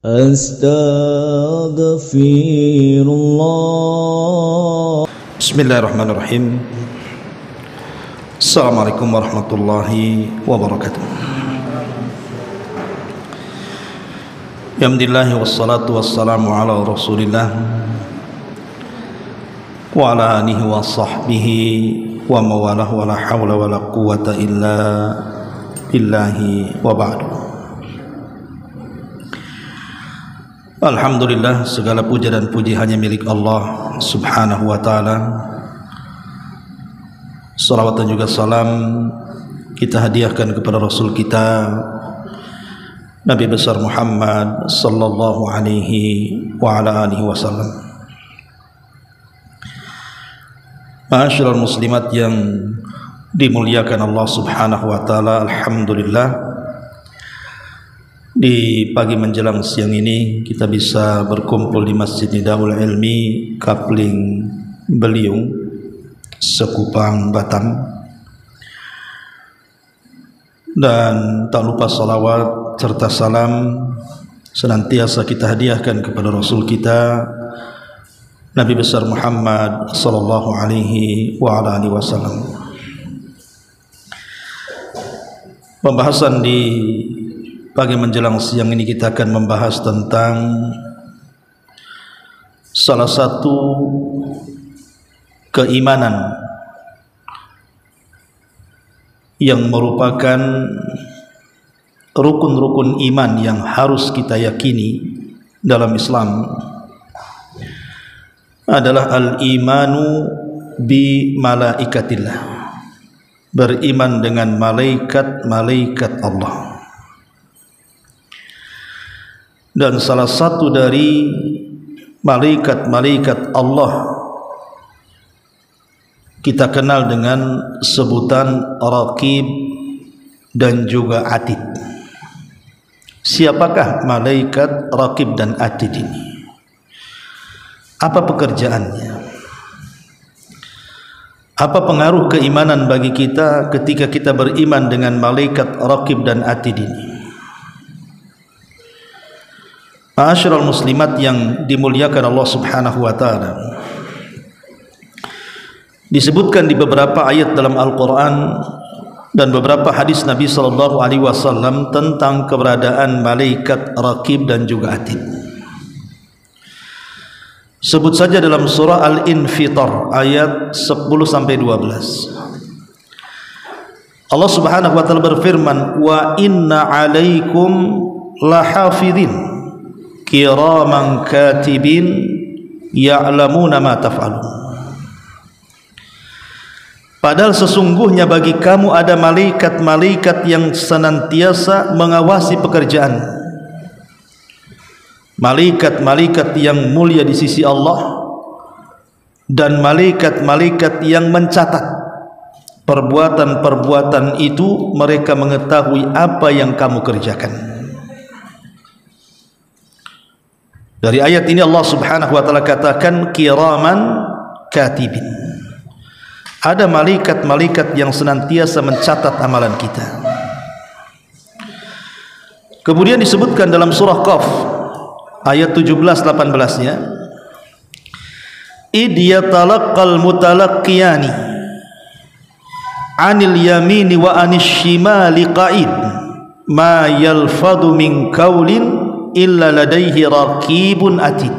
Astaghfirullah. Bismillahirrahmanirrahim. Assalamualaikum warahmatullahi wabarakatuh. Alhamdulillah wassalatu wassalamu ala Rasulillah wa ala alihi wa sahbihi wa mawalah wa la hawla wa la quwwata illa billahi wa ba'du. Alhamdulillah, segala puja dan puji hanya milik Allah subhanahu wa ta'ala. Salawat dan juga salam kita hadiahkan kepada Rasul kita Nabi besar Muhammad sallallahu alaihi wa ala alihi wasallam. Ma'asyiral muslimat yang dimuliakan Allah subhanahu wa ta'ala, alhamdulillah, di pagi menjelang siang ini kita bisa berkumpul di Masjid Nidaul Ilmi Kapling Beliung, Sekupang, Batam. Dan tak lupa salawat serta salam senantiasa kita hadiahkan kepada Rasul kita Nabi besar Muhammad sallallahu alaihi wa ala alihi wasallam. Pembahasan di pagi menjelang siang ini kita akan membahas tentang salah satu keimanan yang merupakan rukun-rukun iman yang harus kita yakini dalam Islam, adalah al-imanu bi malaikatillah, beriman dengan malaikat-malaikat Allah. Dan salah satu dari malaikat-malaikat Allah kita kenal dengan sebutan Raqib dan juga Atid. Siapakah malaikat Raqib dan Atid ini? Apa pekerjaannya? Apa pengaruh keimanan bagi kita ketika kita beriman dengan malaikat Raqib dan Atid ini? Ma'asyiral muslimat yang dimuliakan Allah subhanahu wa ta'ala, disebutkan di beberapa ayat dalam Al-Quran dan beberapa hadis Nabi sallallahu alaihi wasallam tentang keberadaan malaikat Raqib dan juga Atid. Sebut saja dalam surah Al-Infitar ayat 10-12. Allah subhanahu wa ta'ala berfirman, wa inna alaikum lahafidhin kiraman katibin ya'lamuna ma taf'alun. Padahal sesungguhnya bagi kamu ada malaikat-malaikat yang senantiasa mengawasi pekerjaan. Malaikat-malaikat yang mulia di sisi Allah dan malaikat-malaikat yang mencatat perbuatan-perbuatan itu. Mereka mengetahui apa yang kamu kerjakan. Dari ayat ini Allah subhanahu wa ta'ala katakan kiraman katibin. Ada malaikat-malaikat yang senantiasa mencatat amalan kita. Kemudian disebutkan dalam surah Qaf ayat 17-18-nya, id yatalaqqal mutalaqqiyani anil yamini wa anis shimali qa'id ma yalfadu min qawlin illa ladaihi raqibun atid.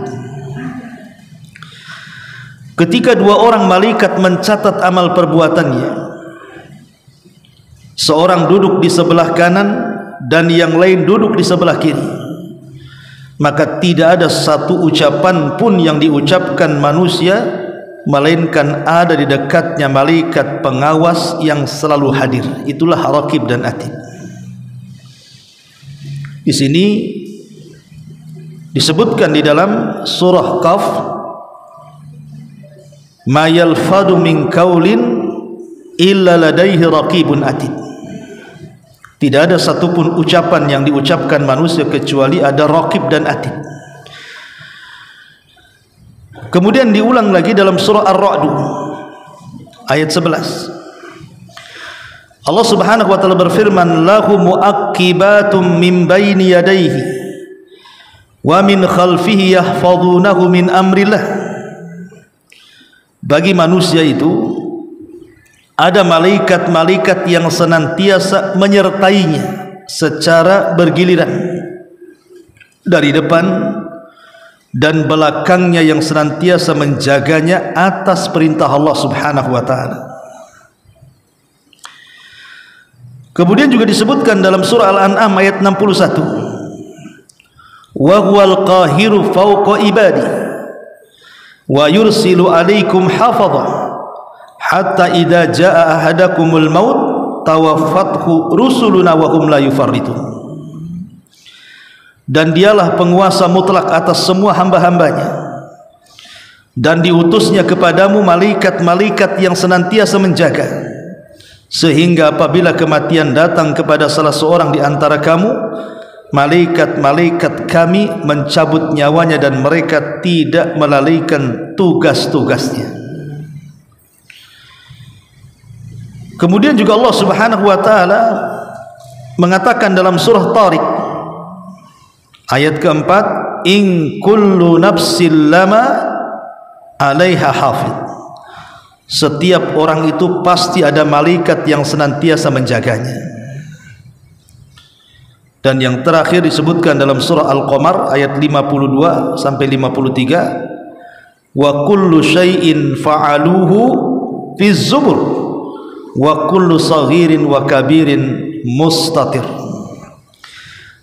Ketika dua orang malaikat mencatat amal perbuatannya, seorang duduk di sebelah kanan dan yang lain duduk di sebelah kiri, maka tidak ada satu ucapan pun yang diucapkan manusia melainkan ada di dekatnya malaikat pengawas yang selalu hadir. Itulah Raqib dan Atid. Di sini disebutkan di dalam surah Qaf, ma yalfadu min qaulin illa ladaihi raqibun atid. Tidak ada satupun ucapan yang diucapkan manusia kecuali ada Raqib dan Atid. Kemudian diulang lagi dalam surah Ar-Ra'd ayat 11. Allah subhanahu wa ta'ala berfirman, lahu mu'aqibatum min baini yadayhi wa min khalfihi yahfazunahu min amrillah. Bagi manusia itu ada malaikat-malaikat yang senantiasa menyertainya secara bergiliran, dari depan dan belakangnya, yang senantiasa menjaganya atas perintah Allah Subhanahu wa taala. Kemudian juga disebutkan dalam surah Al-An'am ayat 61, wa huwal qahiru fawqa ibadi wa yursilu alaikum hafadha hatta idza jaa ahadakumul maut tawaffathu rusuluna wa hum la yufarritun. Dan dialah penguasa mutlak atas semua hamba-hambanya, dan diutusnya kepadamu malaikat-malaikat yang senantiasa menjaga, sehingga apabila kematian datang kepada salah seorang di antara kamu, malaikat-malaikat kami mencabut nyawanya dan mereka tidak melalaikan tugas-tugasnya. Kemudian juga Allah Subhanahu wa taala mengatakan dalam surah Tariq ayat keempat, in kullu nafsin lama 'alaiha hafidh. Setiap orang itu pasti ada malaikat yang senantiasa menjaganya. Dan yang terakhir disebutkan dalam surah Al-Qamar ayat 52 sampai 53, wa kullu syai'in fa'aluhu fi zubur wa kullu saghirin wa kabirin mustatir.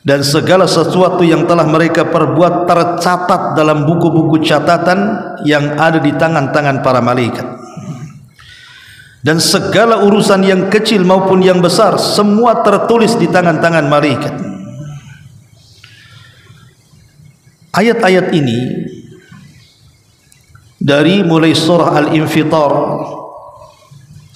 Dan segala sesuatu yang telah mereka perbuat tercatat dalam buku-buku catatan yang ada di tangan-tangan para malaikat. Dan segala urusan yang kecil maupun yang besar semua tertulis di tangan-tangan malaikat. Ayat-ayat ini dari mulai surah Al-Infitar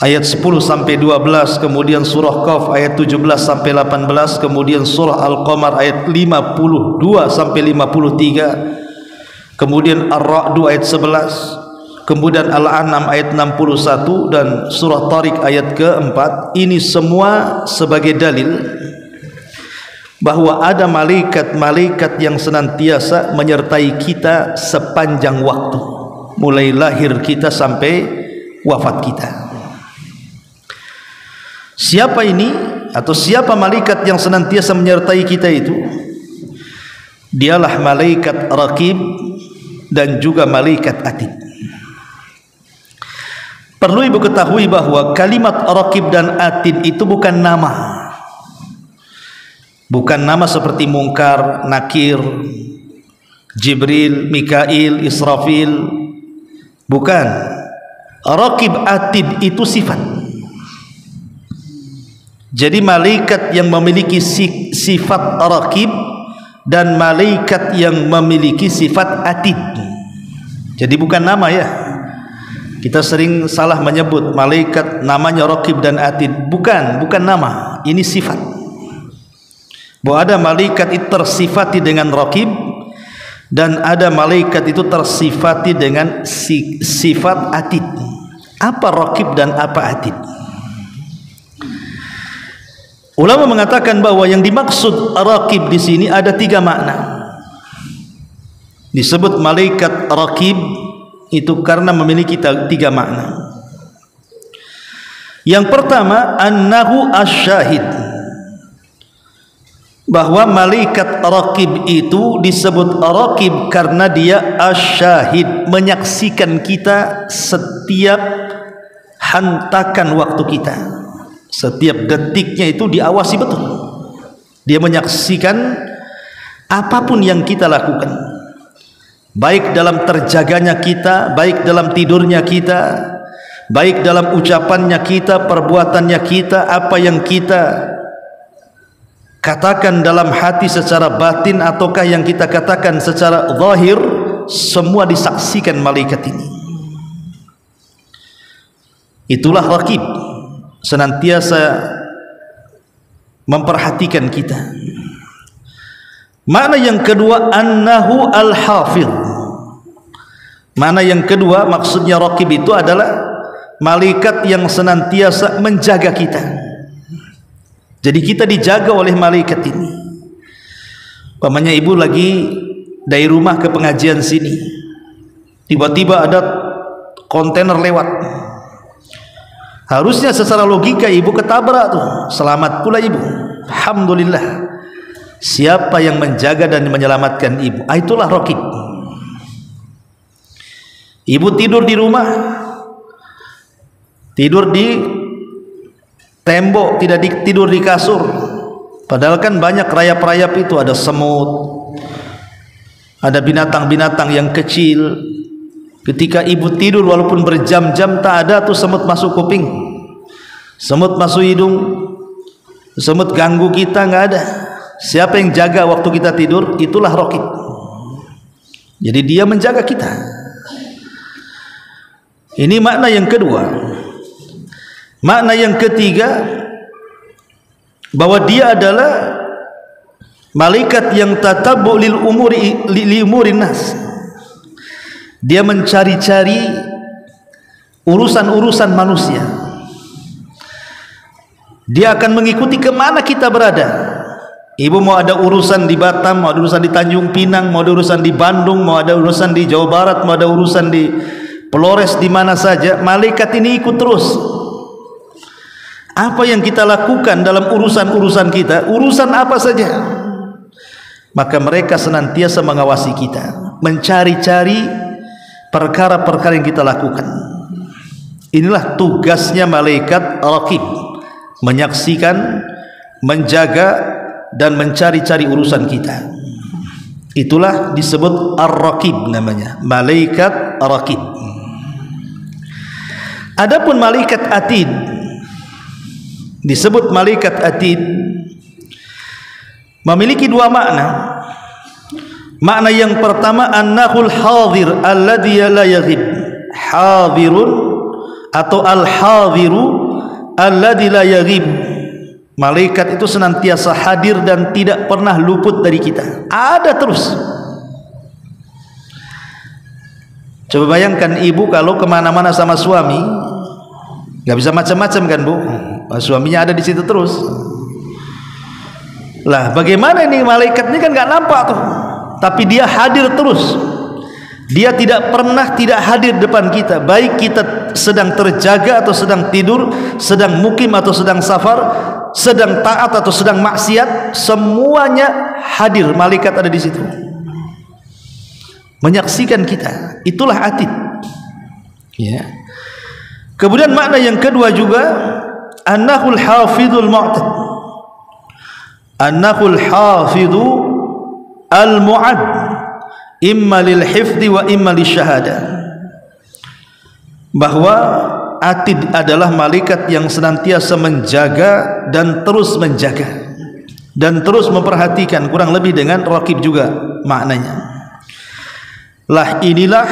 ayat 10 sampai 12, kemudian surah Qaf ayat 17 sampai 18, kemudian surah Al-Qamar ayat 52 sampai 53, kemudian Ar-Ra'd ayat 11, kemudian Al-An'am ayat 61 dan surah Tariq ayat keempat. Ini semua sebagai dalil bahwa ada malaikat-malaikat yang senantiasa menyertai kita sepanjang waktu, mulai lahir kita sampai wafat kita. Siapa ini atau siapa malaikat yang senantiasa menyertai kita itu? Dialah malaikat Raqib dan juga malaikat Atid. Perlu ibu ketahui bahwa kalimat Raqib dan Atid itu bukan nama. Bukan nama seperti Munkar, Nakir, Jibril, Mikail, Israfil. Bukan. Raqib, Atid itu sifat. Jadi malaikat yang memiliki sifat Raqib dan malaikat yang memiliki sifat Atid. Jadi bukan nama ya. Kita sering salah menyebut malaikat namanya Raqib dan Atid. Bukan nama. Ini sifat. Bahwa ada malaikat itu tersifati dengan Raqib dan ada malaikat itu tersifati dengan sifat Atid. Apa Raqib dan apa Atid? Ulama mengatakan bahwa yang dimaksud Raqib di sini ada 3 makna. Disebut malaikat Raqib itu karena memiliki 3 makna. Yang pertama, annahu asyahid. Bahwa malaikat Raqib itu disebut Raqib karena dia asyahid, menyaksikan kita setiap hantakan waktu kita. Setiap detiknya itu diawasi betul. Dia menyaksikan apapun yang kita lakukan, baik dalam terjaganya kita, baik dalam tidurnya kita, baik dalam ucapannya kita, perbuatannya kita, apa yang kita katakan dalam hati secara batin ataukah yang kita katakan secara zahir, semua disaksikan malaikat ini. Itulah Raqib, senantiasa memperhatikan kita. Makna yang kedua, annahu al-hafidh. Makna yang kedua, maksudnya Raqib itu adalah malaikat yang senantiasa menjaga kita. Jadi kita dijaga oleh malaikat ini. Pamannya ibu lagi dari rumah ke pengajian sini, tiba-tiba ada kontainer lewat. Harusnya secara logika ibu ketabrak tuh, selamat pula ibu, alhamdulillah. Siapa yang menjaga dan menyelamatkan ibu? Itulah raqib. Ibu tidur di rumah, tidur di tembok, tidak tidur di kasur. Padahal kan banyak rayap-rayap itu, ada semut, ada binatang-binatang yang kecil. Ketika ibu tidur walaupun berjam-jam, tak ada tuh semut masuk kuping, semut masuk hidung, semut ganggu kita, nggak ada. Siapa yang jaga waktu kita tidur? Itulah raqib. Jadi dia menjaga kita. Ini makna yang kedua. Makna yang ketiga, bahwa dia adalah malaikat yang tatabbu lil umuri li umurin nas. Dia mencari-cari urusan-urusan manusia. Dia akan mengikuti kemana kita berada. Ibu mau ada urusan di Batam, mau ada urusan di Tanjung Pinang, mau ada urusan di Bandung, mau ada urusan di Jawa Barat, mau ada urusan di Flores, di mana saja, malaikat ini ikut terus. Apa yang kita lakukan dalam urusan-urusan kita, urusan apa saja, maka mereka senantiasa mengawasi kita, mencari-cari perkara-perkara yang kita lakukan. Inilah tugasnya malaikat raqib, menyaksikan, menjaga dan mencari-cari urusan kita. Itulah disebut ar-raqib, namanya malaikat raqib. Adapun malaikat atid, disebut malaikat atid, memiliki dua makna. Makna yang pertama, annahul hadir alladhi la yaghib. Hadirun atau al-hadiru alladhi la yaghib. Malaikat itu senantiasa hadir dan tidak pernah luput dari kita, ada terus. Coba bayangkan ibu kalau kemana-mana sama suami, nggak bisa macam-macam kan bu, suaminya ada di situ terus. Lah bagaimana ini, malaikat ini kan nggak nampak tuh, tapi dia hadir terus. Dia tidak pernah tidak hadir depan kita, baik kita sedang terjaga atau sedang tidur, sedang mukim atau sedang safar, sedang taat atau sedang maksiat, semuanya hadir. Malaikat ada di situ menyaksikan kita. Itulah atid, ya. Kemudian makna yang kedua juga, annahul hafidul mu'tad. Annahul hafidu al-mu'ad, imma lil hifdi wa imma lisyahada. Bahwa atid adalah malaikat yang senantiasa menjaga dan terus menjaga dan terus memperhatikan, kurang lebih dengan raqib juga maknanya. Lah inilah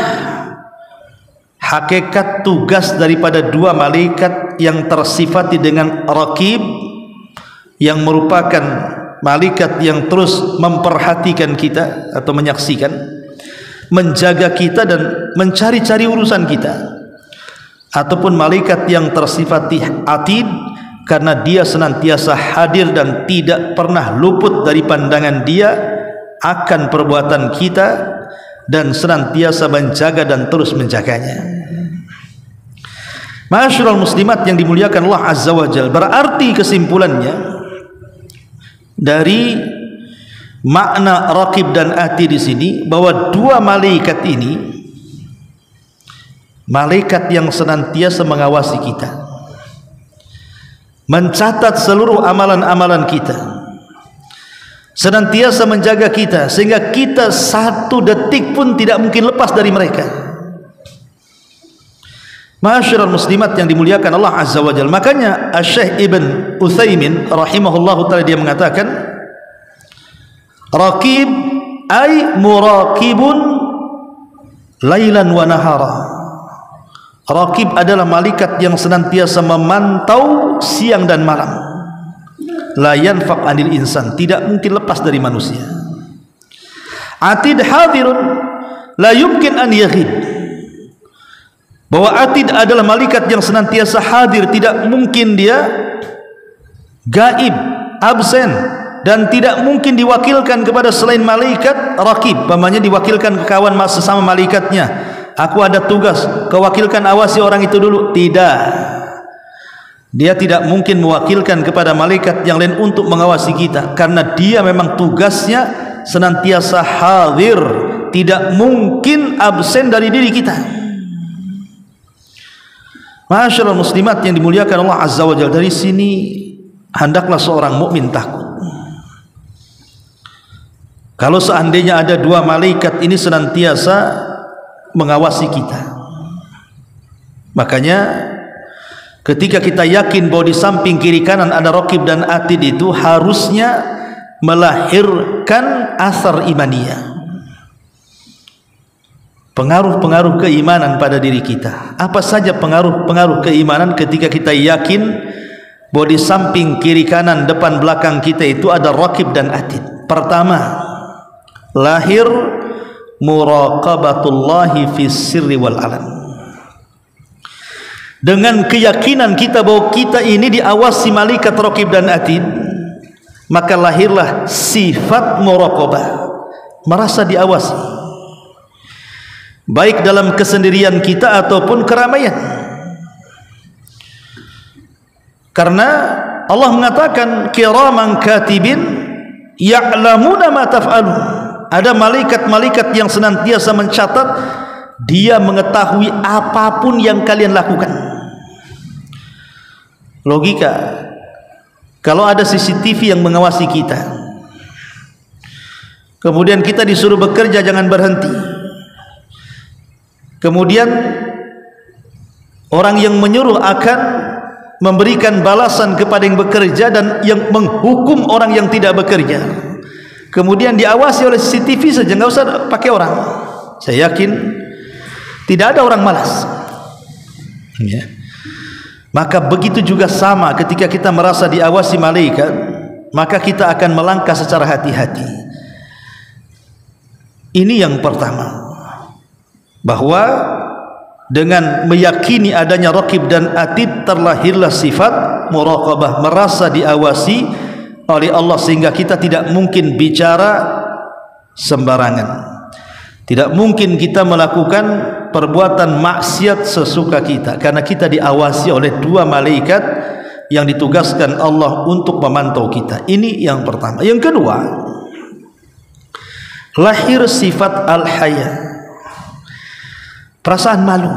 hakikat tugas daripada dua malaikat yang tersifati dengan raqib, yang merupakan malaikat yang terus memperhatikan kita atau menyaksikan, menjaga kita dan mencari-cari urusan kita. Ataupun malaikat yang tersifati atid, karena dia senantiasa hadir dan tidak pernah luput dari pandangan dia akan perbuatan kita, dan senantiasa menjaga dan terus menjaganya. Ma'asyiral muslimat yang dimuliakan Allah Azza wa Jalla, berarti kesimpulannya dari makna raqib dan atid di sini, bahwa dua malaikat ini malaikat yang senantiasa mengawasi kita, mencatat seluruh amalan-amalan kita, senantiasa menjaga kita, sehingga kita satu detik pun tidak mungkin lepas dari mereka. Ma'asyiral muslimat yang dimuliakan Allah Azza wa Jalla. Makanya Syekh Ibn Utsaimin rahimahullahu taala dia mengatakan, raqib ay muraqibun lailan wa nahara. Raqib adalah malaikat yang senantiasa memantau siang dan malam. La yanfaq anil insan, tidak mungkin lepas dari manusia. Atid hadirun la yumkin an yaghib. Bahwa atid adalah malaikat yang senantiasa hadir, tidak mungkin dia gaib, absen, dan tidak mungkin diwakilkan kepada selain malaikat raqib, pamannya diwakilkan ke kawan sesama malaikatnya. Aku ada tugas, kau wakilkan awasi orang itu dulu. Tidak. Dia tidak mungkin mewakilkan kepada malaikat yang lain untuk mengawasi kita, karena dia memang tugasnya senantiasa hadir, tidak mungkin absen dari diri kita. Masyaallah muslimat yang dimuliakan Allah Azza wa Jalla, dari sini hendaklah seorang mukmin takut. Kalau seandainya ada dua malaikat ini senantiasa mengawasi kita, makanya ketika kita yakin bahwa di samping kiri kanan ada raqib dan atid, itu harusnya melahirkan asar imaniyah, pengaruh-pengaruh keimanan pada diri kita. Apa saja pengaruh-pengaruh keimanan ketika kita yakin bahwa di samping kiri kanan depan belakang kita itu ada raqib dan atid? Pertama, lahir muraqabatullahi fis sirri wal alan. Dengan keyakinan kita bahwa kita ini diawasi malaikat raqib dan atid, maka lahirlah sifat muraqabah, merasa diawasi, baik dalam kesendirian kita ataupun keramaian. Karena Allah mengatakan kiraman katibin ya'lamuna ma taf'alun. Ada malaikat-malaikat yang senantiasa mencatat, dia mengetahui apapun yang kalian lakukan. Logika, kalau ada CCTV yang mengawasi kita, kemudian kita disuruh bekerja jangan berhenti, kemudian orang yang menyuruh akan memberikan balasan kepada yang bekerja dan yang menghukum orang yang tidak bekerja, kemudian diawasi oleh CCTV saja, nggak usah pakai orang. Saya yakin tidak ada orang malas, ya. Maka begitu juga sama ketika kita merasa diawasi malaikat, maka kita akan melangkah secara hati-hati. Ini yang pertama, bahwa dengan meyakini adanya raqib dan atid terlahirlah sifat muraqabah, merasa diawasi oleh Allah, sehingga kita tidak mungkin bicara sembarangan, tidak mungkin kita melakukan perbuatan maksiat sesuka kita, karena kita diawasi oleh dua malaikat yang ditugaskan Allah untuk memantau kita. Ini yang pertama. Yang kedua, lahir sifat al-haya, perasaan malu.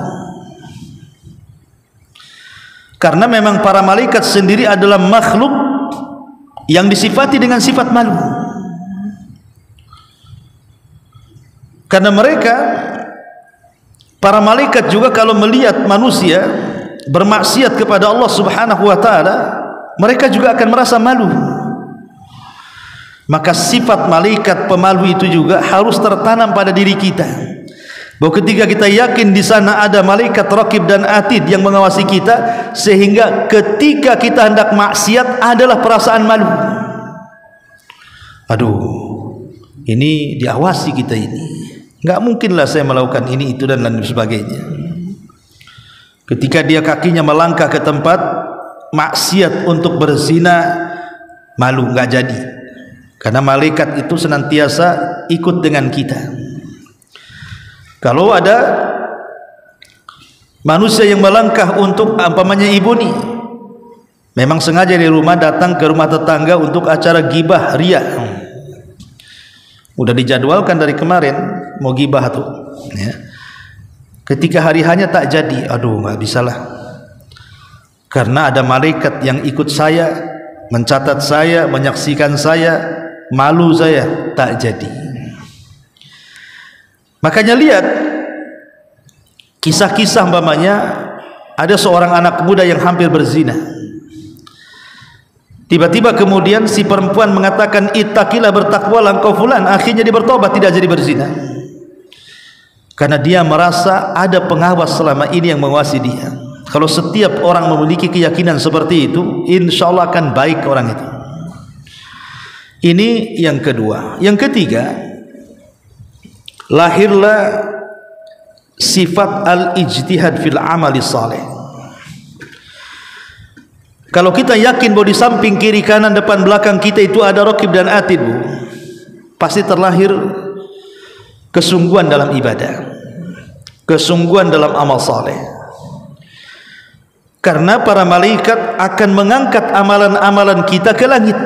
Karena memang para malaikat sendiri adalah makhluk yang disifati dengan sifat malu. Karena mereka, para malaikat juga kalau melihat manusia bermaksiat kepada Allah Subhanahu wa taala, mereka juga akan merasa malu. Maka sifat malaikat pemalu itu juga harus tertanam pada diri kita, bahwa ketika kita yakin di sana ada malaikat raqib dan atid yang mengawasi kita, sehingga ketika kita hendak maksiat adalah perasaan malu. Aduh, ini diawasi kita ini, nggak mungkinlah saya melakukan ini itu dan lain sebagainya. Ketika dia kakinya melangkah ke tempat maksiat untuk berzina, malu, nggak jadi, karena malaikat itu senantiasa ikut dengan kita. Kalau ada manusia yang melangkah untuk umpamanya ibu nih, memang sengaja di rumah datang ke rumah tetangga untuk acara gibah ria, udah dijadwalkan dari kemarin mau gibah tuh, ya. Ketika hari hanya tak jadi, aduh nggak bisalah, karena ada malaikat yang ikut saya, mencatat saya, menyaksikan saya, malu saya, tak jadi. Makanya lihat kisah-kisah umpamanya ada seorang anak muda yang hampir berzina, tiba-tiba kemudian si perempuan mengatakan ittaqilah, bertakwalah engkau fulan, akhirnya dia bertobat, tidak jadi berzina, karena dia merasa ada pengawas selama ini yang mengawasi dia. Kalau setiap orang memiliki keyakinan seperti itu, insya Allah akan baik orang itu. Ini yang kedua. Yang ketiga, lahirlah sifat al-ijtihad fil amali salih. Kalau kita yakin bahwa di samping, kiri, kanan, depan, belakang kita itu ada Raqib dan Atid, pasti terlahir kesungguhan dalam ibadah, kesungguhan dalam amal saleh. Karena para malaikat akan mengangkat amalan-amalan kita ke langit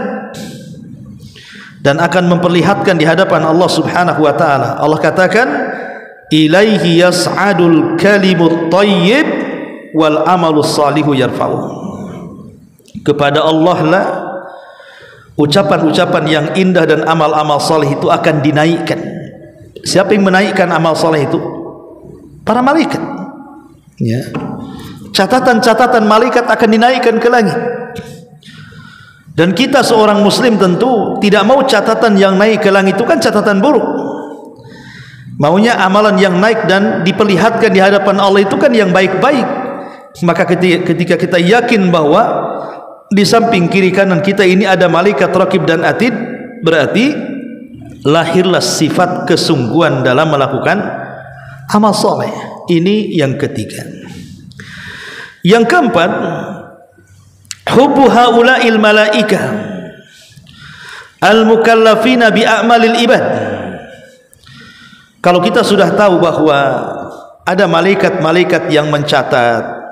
dan akan memperlihatkan di hadapan Allah Subhanahu wa taala. Allah katakan, ilaihi yas'adul kalimut thayyib wal amalus salihu yarfa'u. Kepada Allah lah ucapan-ucapan yang indah dan amal-amal saleh itu akan dinaikkan. Siapa yang menaikkan amal saleh itu? Para malaikat. Ya. Catatan-catatan malaikat akan dinaikkan ke langit. Dan kita seorang muslim tentu tidak mau catatan yang naik ke langit itu kan catatan buruk. Maunya amalan yang naik dan diperlihatkan di hadapan Allah itu kan yang baik-baik. Maka ketika kita yakin bahwa di samping, kiri, kanan kita ini ada malaikat Raqib dan Atid, berarti lahirlah sifat kesungguhan dalam melakukan amal soleh. Ini yang ketiga. Yang keempat, hubbu haula'il malaikah al-mukallafina bi a'malil ibad. Kalau kita sudah tahu bahwa ada malaikat-malaikat yang mencatat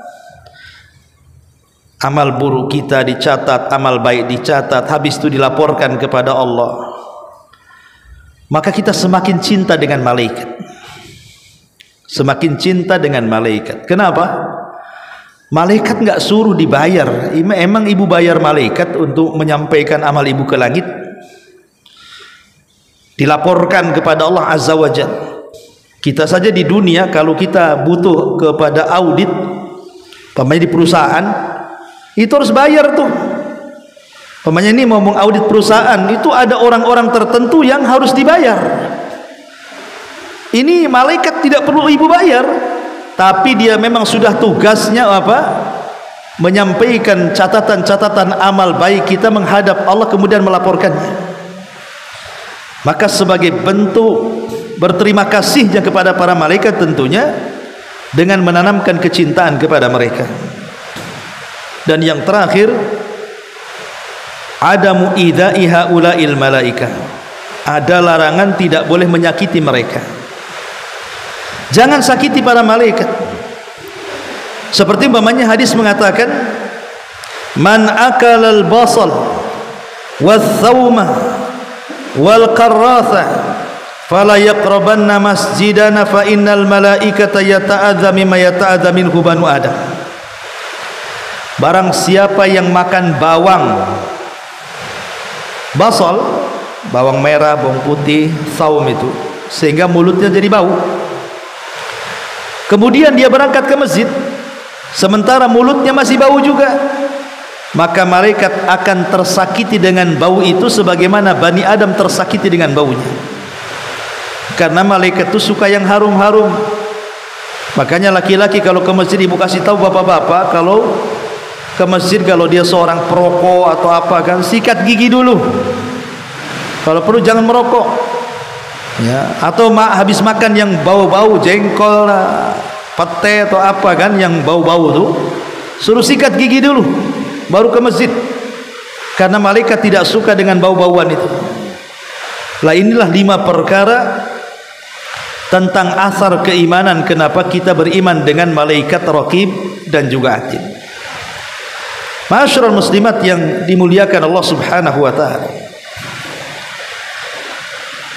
amal buruk kita, dicatat, amal baik dicatat, habis itu dilaporkan kepada Allah, maka kita semakin cinta dengan malaikat, semakin cinta dengan malaikat. Kenapa? Malaikat enggak suruh dibayar. Emang ibu bayar malaikat untuk menyampaikan amal ibu ke langit? Dilaporkan kepada Allah Azza wa Jalla. Kita saja di dunia kalau kita butuh kepada audit, umpamanya di perusahaan, itu harus bayar tuh. Umpamanya ini mau mengaudit perusahaan, itu ada orang-orang tertentu yang harus dibayar. Ini malaikat tidak perlu ibu bayar, tapi dia memang sudah tugasnya apa? Menyampaikan catatan-catatan amal baik kita menghadap Allah, kemudian melaporkannya. Maka sebagai bentuk berterima kasihnya kepada para malaikat, tentunya dengan menanamkan kecintaan kepada mereka. Dan yang terakhir, adamu idza'i haula'il malaikah, ada larangan tidak boleh menyakiti mereka. Jangan sakiti para malaikat. Seperti umpamanya hadis mengatakan, man akalal basal wal thawma wal qarratha fala yaqrabanna masjidana fa innal malaikata yata'adza mimma yata'adza minhu banu adam. Barang siapa yang makan bawang basal, bawang merah, bawang putih, saum itu, sehingga mulutnya jadi bau, kemudian dia berangkat ke masjid sementara mulutnya masih bau juga, maka malaikat akan tersakiti dengan bau itu sebagaimana Bani Adam tersakiti dengan baunya. Karena malaikat itu suka yang harum-harum. Makanya laki-laki kalau ke masjid, ibu kasih tahu bapak-bapak, kalau ke masjid, kalau dia seorang perokok atau apa kan, sikat gigi dulu. Kalau perlu jangan merokok. Ya, atau habis makan yang bau-bau jengkol, pete atau apa kan yang bau-bau tuh, suruh sikat gigi dulu baru ke masjid. Karena malaikat tidak suka dengan bau-bauan itu. Lah inilah 5 perkara tentang asar keimanan kenapa kita beriman dengan malaikat Raqib dan juga Atid. Ma'asyiral muslimat yang dimuliakan Allah Subhanahu wa taala,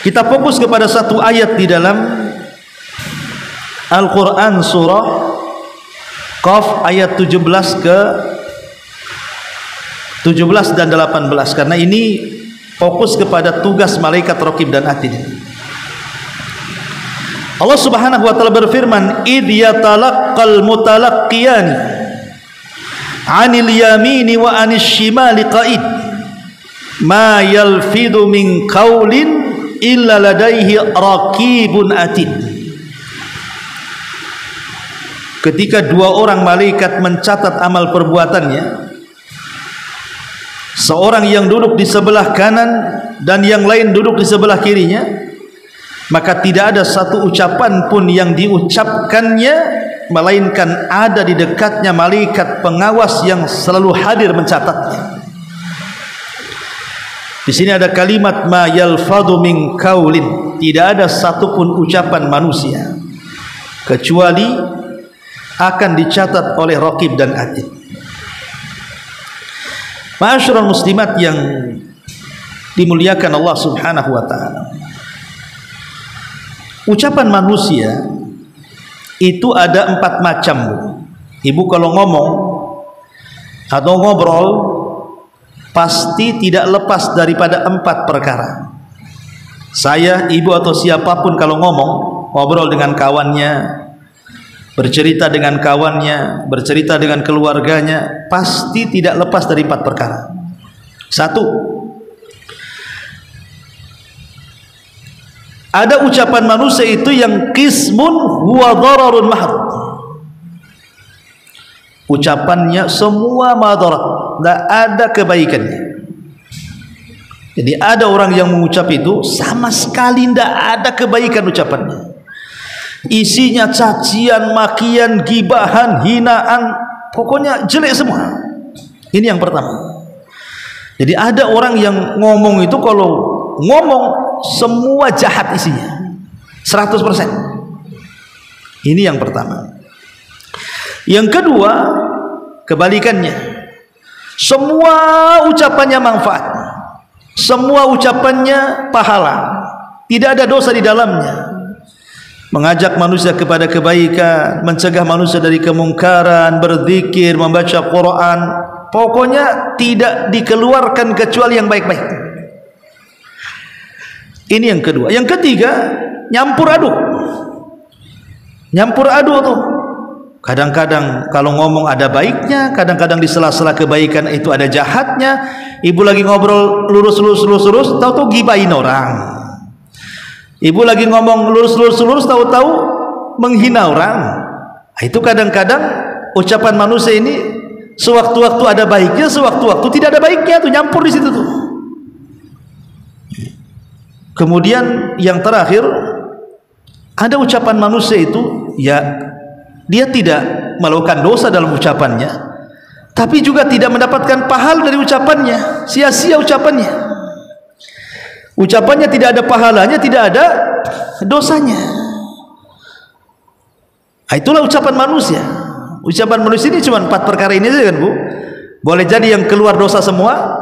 kita fokus kepada satu ayat di dalam Al-Quran surah Qaf ayat 17 dan 18, karena ini fokus kepada tugas malaikat Raqib dan Atid. Allah Subhanahu wa taala berfirman, id yatalaqqal mutalaqqiyani 'anil yamini wa 'anil shimali qa'id ma yalfidu min qaulin illa ladaihi raqibun atid. Ketika 2 orang malaikat mencatat amal perbuatannya, seorang yang duduk di sebelah kanan dan yang lain duduk di sebelah kirinya, maka tidak ada satu ucapan pun yang diucapkannya melainkan ada di dekatnya malaikat pengawas yang selalu hadir mencatatnya. Di sini ada kalimat ma yalfadhu min qaulin, tidak ada satupun ucapan manusia kecuali akan dicatat oleh raqib dan atid. Ma'asyiral muslimat yang dimuliakan Allah Subhanahu wa taala, ucapan manusia itu ada 4 macam, Bu. Ibu kalau ngomong atau ngobrol pasti tidak lepas daripada 4 perkara. Saya, ibu atau siapapun kalau ngomong, ngobrol dengan kawannya, bercerita dengan kawannya, bercerita dengan keluarganya, pasti tidak lepas dari 4 perkara. 1, ada ucapan manusia itu yang qismun huwa dhararun mahd. Ucapannya semua madarat, tidak ada kebaikannya. Jadi ada orang yang mengucap itu sama sekali tidak ada kebaikan ucapannya. Isinya cacian, makian, gibahan, hinaan, pokoknya jelek semua. Ini yang pertama. Jadi ada orang yang ngomong itu kalau ngomong semua jahat isinya 100%. Ini yang pertama. Yang kedua, kebalikannya, semua ucapannya manfaat, semua ucapannya pahala, tidak ada dosa di dalamnya. Mengajak manusia kepada kebaikan, mencegah manusia dari kemungkaran, berzikir, membaca Quran, pokoknya tidak dikeluarkan kecuali yang baik-baik. Ini yang kedua. Yang ketiga, nyampur aduk. Nyampur aduk tuh. Kadang-kadang kalau ngomong ada baiknya, kadang-kadang di sela-sela kebaikan itu ada jahatnya. Ibu lagi ngobrol lurus, tahu-tahu gibahin orang. Ibu lagi ngomong lurus, tahu-tahu menghina orang. Itu kadang-kadang ucapan manusia ini sewaktu-waktu ada baiknya, sewaktu-waktu tidak ada baiknya, tuh nyampur di situ tuh. Kemudian yang terakhir, ada ucapan manusia itu ya dia tidak melakukan dosa dalam ucapannya, tapi juga tidak mendapatkan pahala dari ucapannya, sia-sia ucapannya. Ucapannya tidak ada pahalanya, tidak ada dosanya. Itulah ucapan manusia. Ucapan manusia ini cuma 4 perkara ini saja kan, Bu. Boleh jadi yang keluar dosa semua,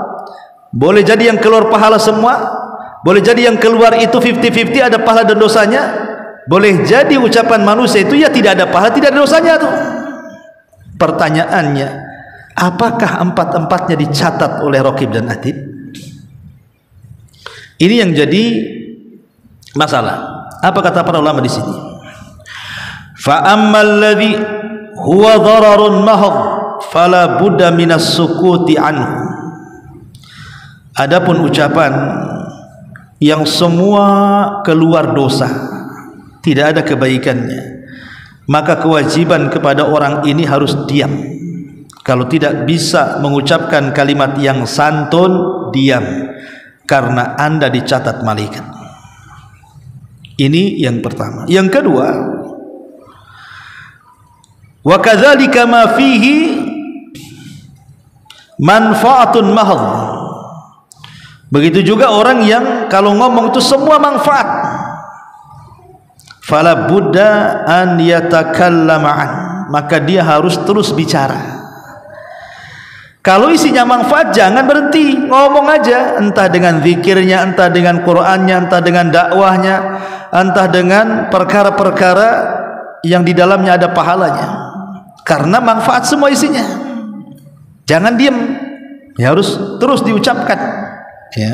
boleh jadi yang keluar pahala semua, boleh jadi yang keluar itu 50-50, ada pahala dan dosanya. Boleh jadi ucapan manusia itu ya tidak ada pahala, tidak ada dosanya tuh. Pertanyaannya, apakah 4-4-nya dicatat oleh raqib dan atid? Ini yang jadi masalah. Apa kata para ulama di sini? Fa ammal ladzi huwa dhararun mahd fala budda minas sukuti anhu. Adapun ucapan yang semua keluar dosa, tidak ada kebaikannya, maka kewajiban kepada orang ini harus diam. Kalau tidak bisa mengucapkan kalimat yang santun, diam, karena Anda dicatat malaikat. Ini yang pertama. Yang kedua, wa kadzalika ma fihi manfaatun mahd. Begitu juga orang yang kalau ngomong itu semua manfaat, fala budda an yatakallama an, maka dia harus terus bicara. Kalau isinya manfaat jangan berhenti, ngomong aja, entah dengan zikirnya, entah dengan Qur'annya, entah dengan dakwahnya, entah dengan perkara-perkara yang di dalamnya ada pahalanya, karena manfaat semua isinya. Jangan diam, ya harus terus diucapkan. Ya.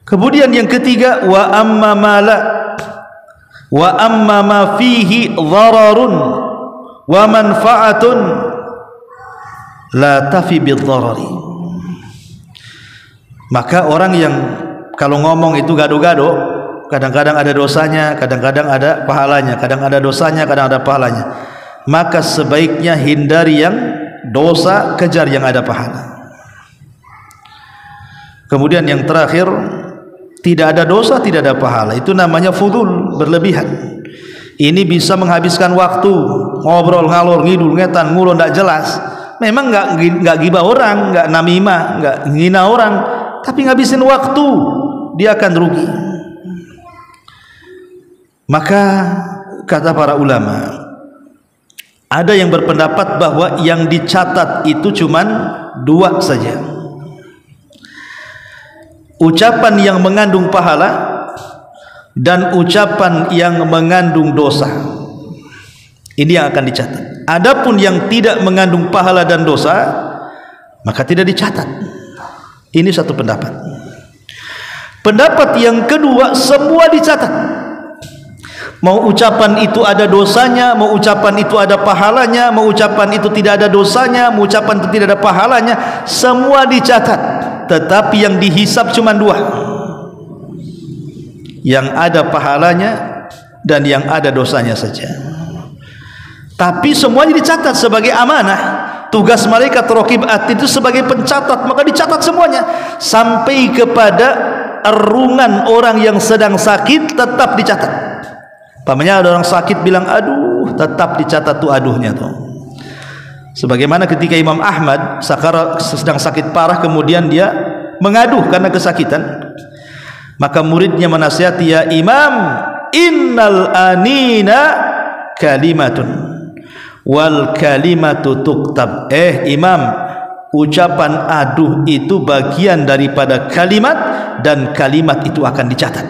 Kemudian yang ketiga, wa amma ma fihi dhararun wa manfaatun la tafi bidh-dharari. Maka orang yang kalau ngomong itu gado-gado, kadang-kadang ada dosanya, kadang-kadang ada pahalanya, kadang ada dosanya, kadang ada pahalanya, maka sebaiknya hindari yang dosa, kejar yang ada pahala. Kemudian yang terakhir, tidak ada dosa, tidak ada pahala, itu namanya fudul, berlebihan. ini bisa menghabiskan waktu, ngobrol ngalor ngidul ngetan ngulon tidak jelas. Memang nggak gibah orang, nggak namimah, nggak ngina orang, tapi ngabisin waktu, dia akan rugi. Maka kata para ulama, ada yang berpendapat bahwa yang dicatat itu cuman 2 saja. Ucapan yang mengandung pahala dan ucapan yang mengandung dosa. Ini yang akan dicatat. Adapun yang tidak mengandung pahala dan dosa, maka tidak dicatat. Ini satu pendapat. Pendapat yang kedua, semua dicatat. Mau ucapan itu ada dosanya, mau ucapan itu ada pahalanya, mau ucapan itu tidak ada dosanya, mau ucapan itu tidak ada pahalanya, semua dicatat. Tetapi yang dihisab cuma 2. Yang ada pahalanya dan yang ada dosanya saja. Tapi semuanya dicatat sebagai amanah. Tugas malaikat raqib atid itu sebagai pencatat, maka dicatat semuanya sampai kepada erungan orang yang sedang sakit tetap dicatat. Pamannya ada orang sakit bilang aduh, tetap dicatat tuh aduhnya tuh. Sebagaimana ketika Imam Ahmad sedang sakit parah, kemudian dia mengaduh karena kesakitan, maka muridnya menasihati, ya Imam, innal anina kalimatun wal kalimatu tuktab. Imam, ucapan aduh itu bagian daripada kalimat dan kalimat itu akan dicatat.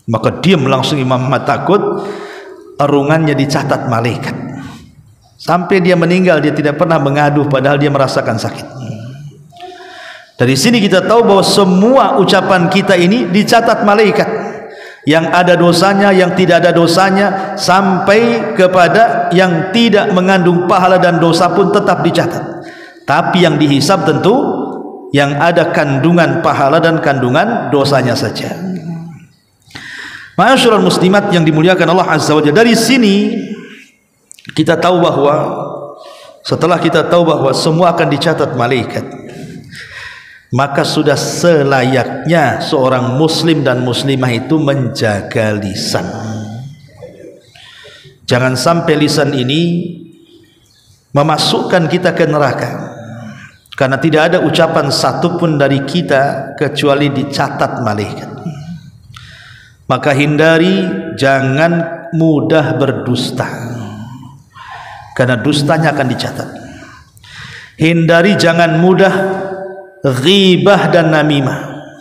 Maka diam langsung Imam Ahmad, takut erungannya dicatat malaikat. Sampai dia meninggal dia tidak pernah mengaduh padahal dia merasakan sakit. Dari sini kita tahu bahwa semua ucapan kita ini dicatat malaikat. Yang ada dosanya, yang tidak ada dosanya, sampai kepada yang tidak mengandung pahala dan dosa pun tetap dicatat. Tapi yang dihisab tentu yang ada kandungan pahala dan kandungan dosanya saja. Ma'asyiral muslimat yang dimuliakan Allah Azza wa Jalla, dari sini kita tahu bahwa setelah kita tahu bahwa semua akan dicatat malaikat, maka sudah selayaknya seorang muslim dan muslimah itu menjaga lisan. Jangan sampai lisan ini memasukkan kita ke neraka, karena tidak ada ucapan satupun dari kita kecuali dicatat malaikat. Maka hindari, jangan mudah berdusta, karena dustanya akan dicatat. Hindari, jangan mudah ghibah dan namimah.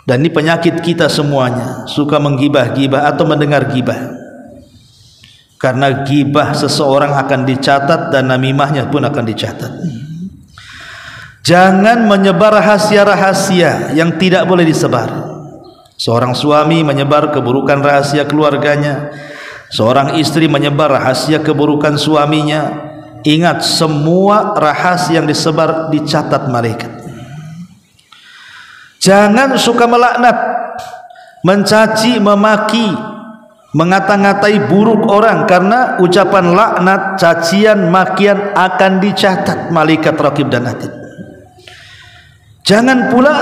Dan ini penyakit kita semuanya, suka menggibah-gibah atau mendengar gibah. Karena gibah seseorang akan dicatat dan namimahnya pun akan dicatat. Jangan menyebar rahasia-rahasia yang tidak boleh disebar. Seorang suami menyebar keburukan rahasia keluarganya, seorang istri menyebar rahasia keburukan suaminya. Ingat, semua rahasia yang disebar dicatat malaikat. Jangan suka melaknat, mencaci, memaki, mengata-ngatai buruk orang, karena ucapan laknat, cacian, makian akan dicatat malaikat raqib dan atid. Jangan pula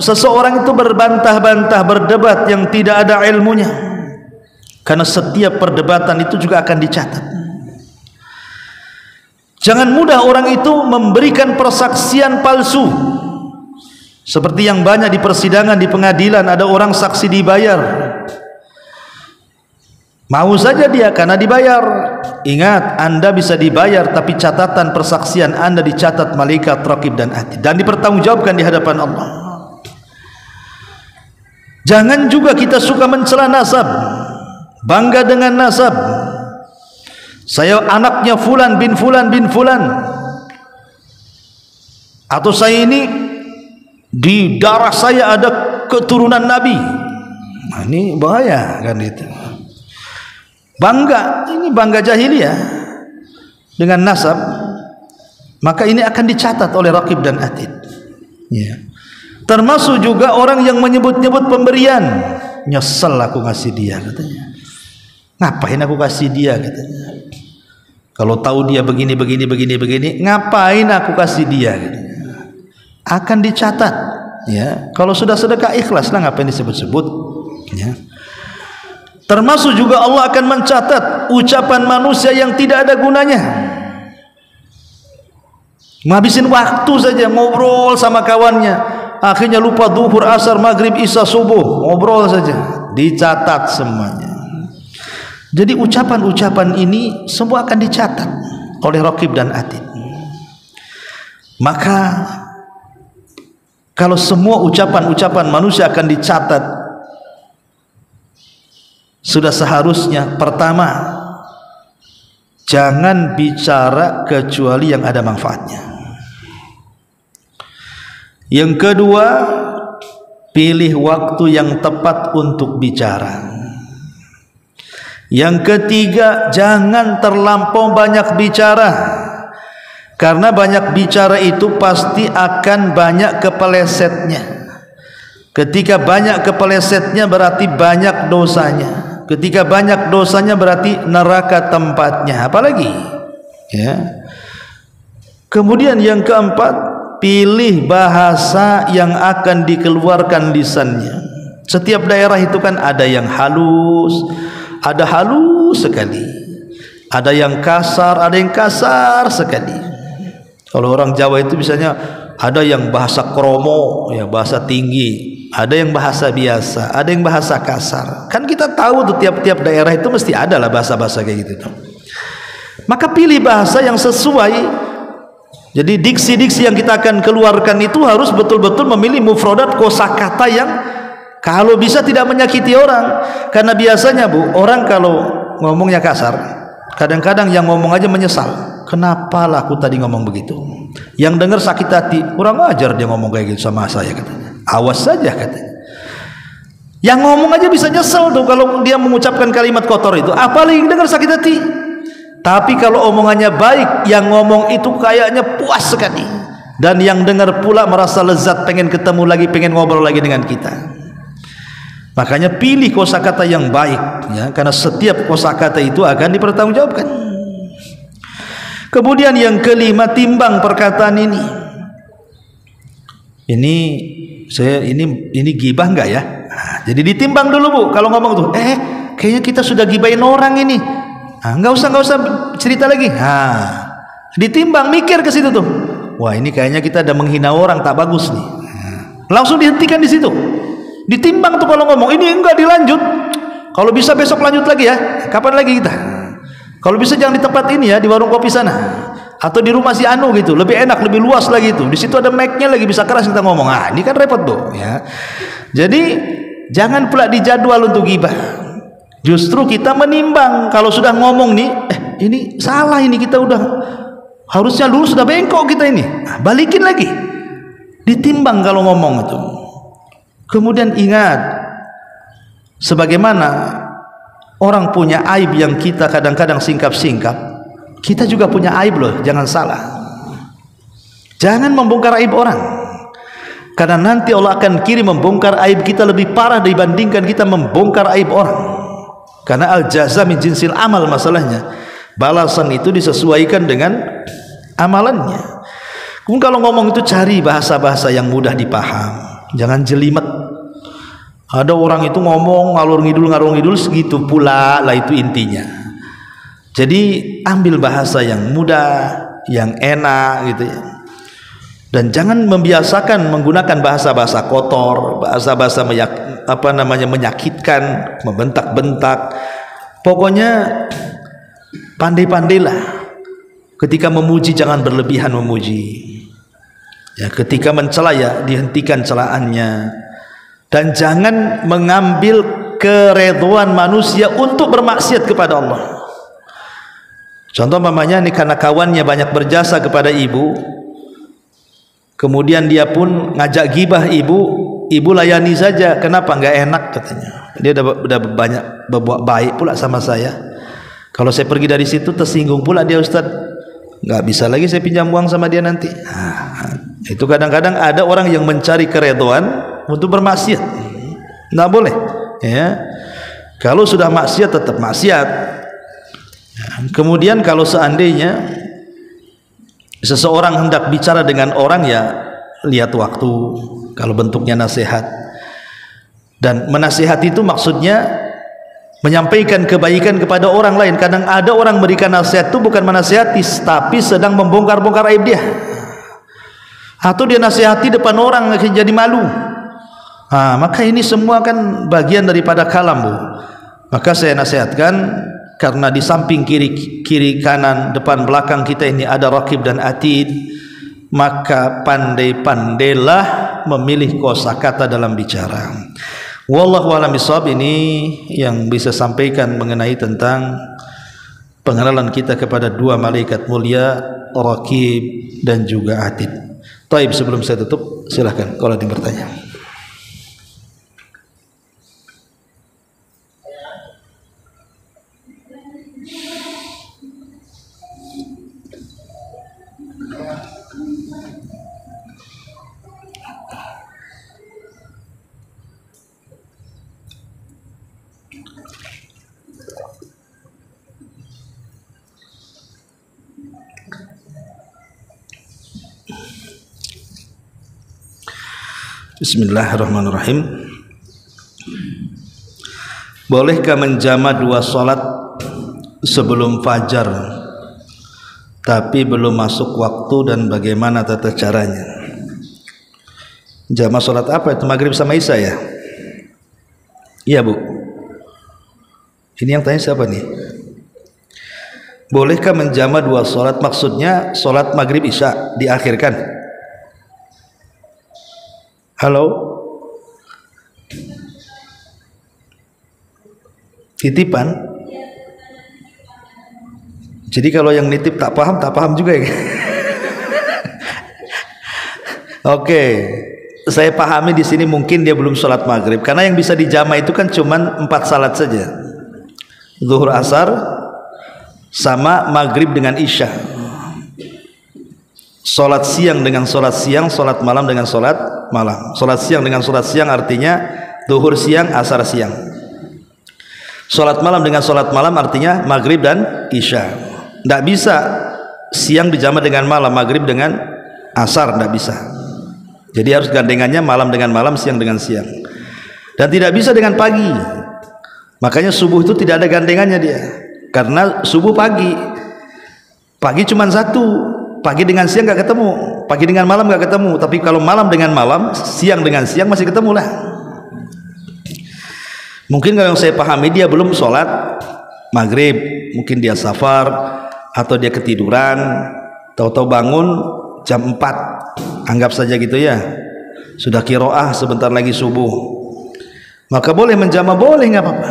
seseorang itu berbantah-bantah, berdebat yang tidak ada ilmunya, karena setiap perdebatan itu juga akan dicatat. Jangan mudah orang itu memberikan persaksian palsu, seperti yang banyak di persidangan, di pengadilan. Ada orang saksi dibayar, mau saja dia karena dibayar. Ingat, Anda bisa dibayar, tapi catatan persaksian Anda dicatat malaikat raqib dan atid dan dipertanggungjawabkan di hadapan Allah. Jangan juga kita suka mencela nasab, bangga dengan nasab. Saya anaknya fulan bin fulan bin fulan, atau saya ini di darah saya ada keturunan Nabi. Nah, ini bahaya kan itu. Bangga, ini bangga jahiliyah dengan nasab, maka ini akan dicatat oleh raqib dan atid. Ya. Termasuk juga orang yang menyebut-nyebut pemberian. Nyesel aku ngasih dia, katanya. Ngapain aku kasih dia, katanya. Kalau tahu dia begini, ngapain aku kasih dia, katanya. Akan dicatat. Ya. Kalau sudah sedekah ikhlas lah, ngapain disebut-sebut. Ya. Termasuk juga Allah akan mencatat ucapan manusia yang tidak ada gunanya. Ngabisin waktu saja ngobrol sama kawannya, akhirnya lupa zuhur, asar, maghrib, isya, subuh, ngobrol saja, dicatat semuanya. Jadi ucapan-ucapan ini semua akan dicatat oleh Raqib dan Atid. Maka kalau semua ucapan-ucapan manusia akan dicatat, sudah seharusnya pertama, jangan bicara kecuali yang ada manfaatnya. Yang kedua, pilih waktu yang tepat untuk bicara. Yang ketiga, jangan terlampau banyak bicara, karena banyak bicara itu pasti akan banyak kepelesetnya. Ketika banyak kepelesetnya berarti banyak dosanya. Ketika banyak dosanya berarti neraka tempatnya. Apalagi ya. Kemudian yang keempat, pilih bahasa yang akan dikeluarkan lisannya. Setiap daerah itu kan ada yang halus, ada halus sekali, ada yang kasar, ada yang kasar sekali. Kalau orang Jawa itu misalnya ada yang bahasa kromo, ya bahasa tinggi, ada yang bahasa biasa, ada yang bahasa kasar. Kan kita tahu tuh tiap-tiap daerah itu mesti ada lah bahasa-bahasa kayak gitu tuh. Maka pilih bahasa yang sesuai. Jadi diksi-diksi yang kita akan keluarkan itu harus betul-betul memilih mufradat, kosakata yang kalau bisa tidak menyakiti orang. Karena biasanya Bu, orang kalau ngomongnya kasar, kadang-kadang yang ngomong aja menyesal. Kenapa lah aku tadi ngomong begitu? Yang dengar sakit hati, kurang ajar dia ngomong kayak gitu sama saya katanya. Awas saja katanya. Yang ngomong aja bisa nyesel tuh kalau dia mengucapkan kalimat kotor itu. Apalagi yang dengar sakit hati. Tapi kalau omongannya baik, yang ngomong itu kayaknya puas sekali, dan yang dengar pula merasa lezat, pengen ketemu lagi, pengen ngobrol lagi dengan kita. Makanya pilih kosakata yang baik, ya, karena setiap kosakata itu akan dipertanggungjawabkan. Kemudian yang kelima, timbang perkataan ini. Ini gibah enggak ya? Nah, jadi ditimbang dulu Bu. Kalau ngomong tuh, kayaknya kita sudah gibahin orang ini. Enggak usah cerita lagi. Ditimbang, mikir ke situ tuh. Wah, ini kayaknya kita ada menghina orang, tak bagus nih. Langsung dihentikan di situ. Ditimbang tuh kalau ngomong, ini enggak dilanjut. Kalau bisa besok lanjut lagi ya. Kapan lagi kita? Kalau bisa jangan di tempat ini ya, di warung kopi sana. Atau di rumah si Anu gitu, lebih enak, lebih luas lagi itu. Di situ ada mic-nya lagi, bisa keras kita ngomong. Ini kan repot Bu, ya. Jadi jangan pula dijadwal untuk gibah. Justru kita menimbang, kalau sudah ngomong nih, ini salah, ini kita udah harusnya lurus, sudah bengkok kita ini, balikin lagi. Ditimbang kalau ngomong itu. Kemudian ingat, sebagaimana orang punya aib yang kita kadang-kadang singkap-singkap, kita juga punya aib loh, jangan salah. Jangan membongkar aib orang, karena nanti Allah akan kirim membongkar aib kita lebih parah dibandingkan kita membongkar aib orang. Karena al-jaza min jinsil amal, masalahnya balasan itu disesuaikan dengan amalannya. Kemudian kalau ngomong itu cari bahasa-bahasa yang mudah dipaham, jangan jelimet. Ada orang itu ngomong ngalur ngidul segitu pula lah, itu intinya. Jadi ambil bahasa yang mudah, yang enak gitu ya. Dan jangan membiasakan menggunakan bahasa-bahasa kotor, bahasa-bahasa menyakitkan, membentak-bentak. Pokoknya pandai-pandailah. Ketika memuji jangan berlebihan memuji. Ya, ketika mencela ya dihentikan celaannya. Dan jangan mengambil keridhaan manusia untuk bermaksiat kepada Allah. Contoh mamanya ini, karena kawannya banyak berjasa kepada ibu, kemudian dia pun ngajak gibah ibu layani saja. Kenapa? Enggak enak katanya. Dia udah banyak berbuat baik pula sama saya. Kalau saya pergi dari situ tersinggung pula dia, Ustaz. Enggak bisa lagi saya pinjam uang sama dia nanti. Itu kadang-kadang ada orang yang mencari keridhaan untuk bermaksiat. Enggak boleh, ya. Kalau sudah maksiat tetap maksiat. Kemudian kalau seandainya seseorang hendak bicara dengan orang, ya lihat waktu. Kalau bentuknya nasihat, dan menasihati itu maksudnya menyampaikan kebaikan kepada orang lain. Kadang ada orang memberikan nasihat itu bukan menasihati, tapi sedang membongkar-bongkar aib dia, atau dia nasihati depan orang jadi malu. Maka ini semua kan bagian daripada kalam, Bu. Maka saya nasihatkan, karena di samping kiri kanan depan belakang kita ini ada raqib dan atid, maka pandai-pandailah memilih kosakata dalam bicara. Wallahu a'lam bishawab. Ini yang bisa sampaikan mengenai tentang pengenalan kita kepada dua malaikat mulia, raqib dan juga atid. Taib, sebelum saya tutup, silahkan kalau ada yang bertanya. Bismillahirrahmanirrahim. Bolehkah menjama dua salat sebelum fajar tapi belum masuk waktu, dan bagaimana tata caranya? Jama salat apa itu? Maghrib sama Isya ya? Iya, Bu. Ini yang tanya siapa nih? Bolehkah menjama dua salat? Maksudnya salat Maghrib Isya diakhirkan? Halo, titipan. Jadi kalau yang nitip tak paham juga ya. Oke, saya pahami di sini mungkin dia belum sholat maghrib, karena yang bisa dijama itu kan cuman 4 salat saja, zuhur, asar, sama maghrib dengan isya. Sholat siang dengan sholat siang, sholat malam dengan sholat malam. Sholat siang dengan sholat siang artinya zuhur siang, asar siang. Sholat malam dengan sholat malam artinya maghrib dan isya. Tidak bisa siang dijama dengan malam, maghrib dengan asar, tidak bisa. Jadi harus gandengannya malam dengan malam, siang dengan siang. Dan tidak bisa dengan pagi. Makanya subuh itu tidak ada gandengannya dia, karena subuh pagi cuma satu. Pagi dengan siang gak ketemu, pagi dengan malam gak ketemu. Tapi kalau malam dengan malam, siang dengan siang masih ketemu lah. Mungkin kalau yang saya pahami dia belum sholat maghrib, mungkin dia safar atau dia ketiduran, tahu-tahu bangun jam 4, anggap saja gitu ya, sudah qiraah sebentar lagi subuh, maka boleh menjama, boleh, nggak apa-apa.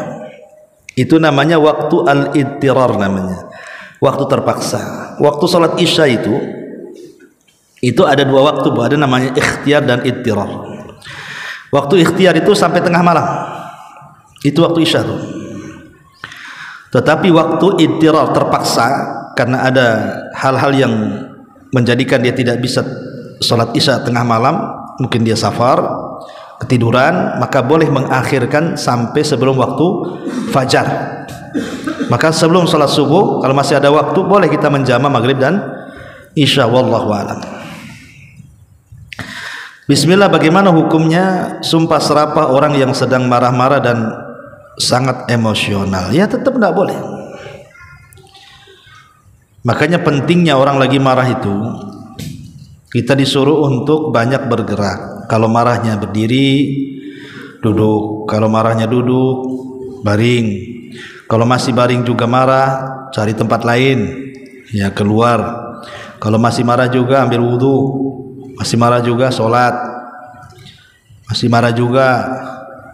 Itu namanya waktu al-idtirar, namanya waktu terpaksa. Waktu sholat isya itu ada dua waktu, ada namanya ikhtiar dan idtirar. Waktu ikhtiar itu sampai tengah malam, itu waktu isya tuh. Tetapi waktu idtirar terpaksa karena ada hal-hal yang menjadikan dia tidak bisa sholat isya tengah malam, mungkin dia safar, ketiduran, maka boleh mengakhirkan sampai sebelum waktu fajar. Maka sebelum sholat subuh, kalau masih ada waktu, boleh kita menjama maghrib dan isya. Wallahu a'lam. Bismillah, bagaimana hukumnya sumpah serapah orang yang sedang marah-marah dan sangat emosional? Ya tetap tidak boleh. Makanya pentingnya orang lagi marah itu, kita disuruh untuk banyak bergerak. Kalau marahnya berdiri, duduk. Kalau marahnya duduk, baring. Kalau masih baring juga marah, cari tempat lain, ya keluar. Kalau masih marah juga ambil wudhu. Masih marah juga sholat. Masih marah juga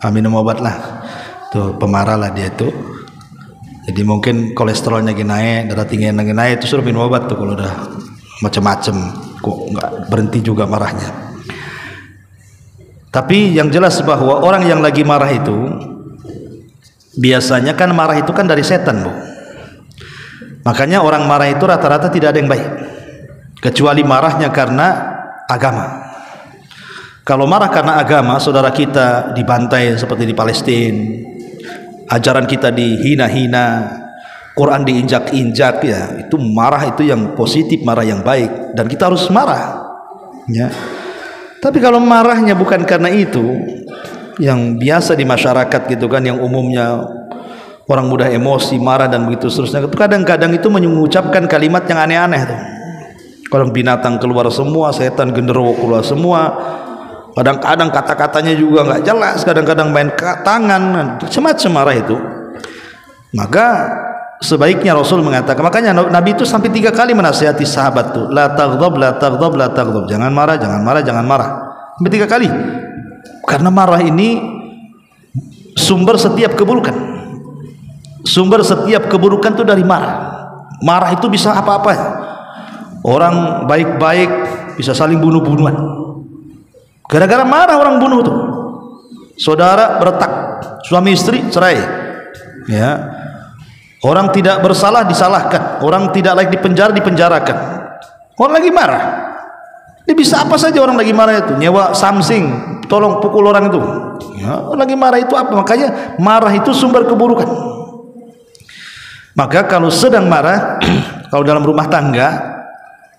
minum obat lah. Tuh pemarah lah dia tuh. Jadi mungkin kolesterolnya lagi naik, darah tingginya lagi naik, itu suruh minum obat tuh kalau udah macam-macam. Kok nggak berhenti juga marahnya. Tapi yang jelas bahwa orang yang lagi marah itu, biasanya kan marah itu kan dari setan, Bu. Makanya orang marah itu rata-rata tidak ada yang baik, kecuali marahnya karena agama. Kalau marah karena agama, saudara kita dibantai seperti di Palestina, ajaran kita dihina-hina, Quran diinjak-injak, ya itu marah, itu yang positif, marah yang baik, dan kita harus marah ya. Tapi kalau marahnya bukan karena itu, yang biasa di masyarakat gitu kan, yang umumnya orang mudah emosi, marah dan begitu seterusnya. Kadang-kadang itu mengucapkan kalimat yang aneh-aneh tuh. Kalau binatang keluar semua, setan genderuwo keluar semua. Kadang-kadang kata-katanya juga nggak jelas, kadang-kadang main tangan, macam-macam marah itu. Maka sebaiknya Rasul mengatakan, makanya Nabi itu sampai 3 kali menasihati sahabat tuh, la taghdab, la taghdab, la taghdab, jangan marah, jangan marah, jangan marah, sampai 3 kali. Karena marah ini sumber setiap keburukan. Sumber setiap keburukan itu dari marah. Marah itu bisa apa-apa. Orang baik-baik bisa saling bunuh-bunuhan. Gara-gara marah orang bunuh tuh. Saudara berretak, suami istri cerai. Ya. Orang tidak bersalah disalahkan, orang tidak layak dipenjara dipenjarakan. Orang lagi marah. Ini bisa apa saja orang lagi marah itu. Nyewa samsing, tolong pukul orang itu. Ya, orang lagi marah itu apa? Makanya marah itu sumber keburukan. Maka kalau sedang marah, kalau dalam rumah tangga,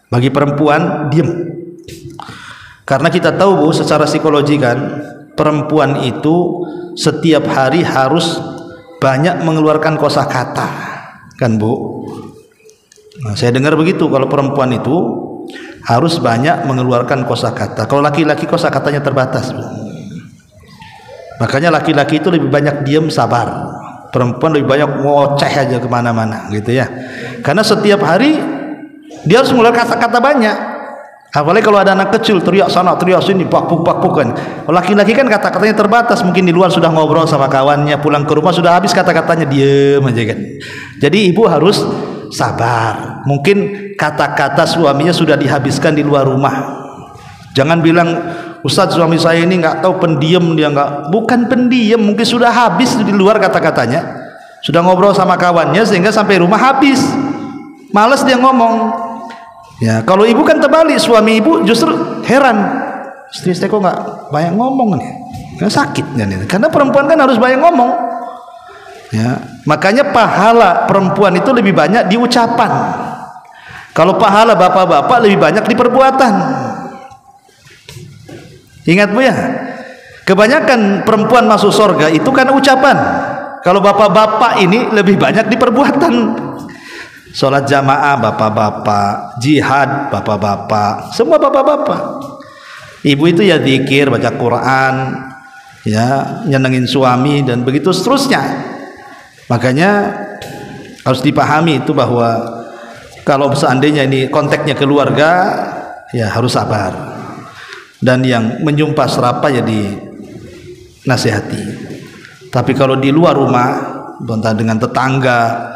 bagi perempuan diam. Karena kita tahu Bu, secara psikologi kan, perempuan itu setiap hari harus banyak mengeluarkan kosakata, kan Bu? Nah, saya dengar begitu, kalau perempuan itu harus banyak mengeluarkan kosakata. Kalau laki-laki kosakatanya terbatas, Bu. Makanya laki-laki itu lebih banyak diam, sabar. Perempuan lebih banyak ngoceh aja kemana-mana, gitu ya. Karena setiap hari dia harus mengeluarkan kata-kata banyak. Apalagi kalau ada anak kecil teriak sana teriak sini, bakpuk kan. Laki-laki kan kata-katanya terbatas, mungkin di luar sudah ngobrol sama kawannya, pulang ke rumah sudah habis kata-katanya, diem aja kan. Jadi ibu harus sabar. Mungkin kata-kata suaminya sudah dihabiskan di luar rumah. Jangan bilang, Ustadz suami saya ini nggak tahu, pendiam dia, nggak, bukan pendiam, mungkin sudah habis di luar kata-katanya, sudah ngobrol sama kawannya sehingga sampai rumah habis, malas dia ngomong. Ya, kalau ibu kan terbalik, suami ibu justru heran, istri saya kok nggak banyak ngomong nih, sakit kan itu. Karena perempuan kan harus banyak ngomong. Ya, makanya pahala perempuan itu lebih banyak di ucapan. Kalau pahala bapak-bapak lebih banyak di perbuatan. Ingat Bu ya, kebanyakan perempuan masuk surga itu kan ucapan. Kalau bapak-bapak ini lebih banyak di perbuatan. Sholat jamaah bapak-bapak, jihad bapak-bapak, semua bapak-bapak. Ibu itu ya zikir, baca Quran, ya nyenengin suami dan begitu seterusnya. Makanya harus dipahami itu bahwa kalau seandainya ini konteksnya keluarga, ya harus sabar. Dan yang menyumpah serapah ya dinasihati. Tapi kalau di luar rumah, entah dengan tetangga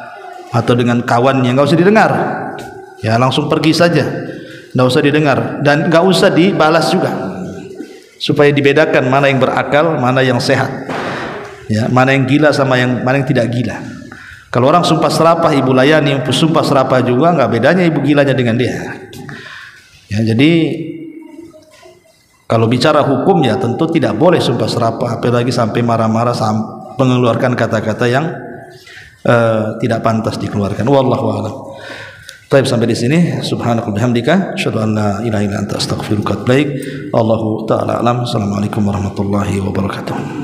atau dengan kawannya, nggak usah didengar, ya langsung pergi saja, nggak usah didengar dan nggak usah dibalas juga, supaya dibedakan mana yang berakal, mana yang sehat, ya mana yang gila sama mana yang tidak gila. Kalau orang sumpah serapah ibu layani, sumpah serapah juga, nggak bedanya ibu gilanya dengan dia. Ya, jadi kalau bicara hukum ya tentu tidak boleh sumpah serapah, apalagi sampai marah-marah, mengeluarkan kata-kata yang tidak pantas dikeluarkan. Wallahu a'lam. Baik, sampai di sini. Subhanaka bihamdika asyhadu an la ilaha illa anta astaghfiruka wa atubu ilaik. Allahu ta'ala alam. Assalamualaikum warahmatullahi wabarakatuh.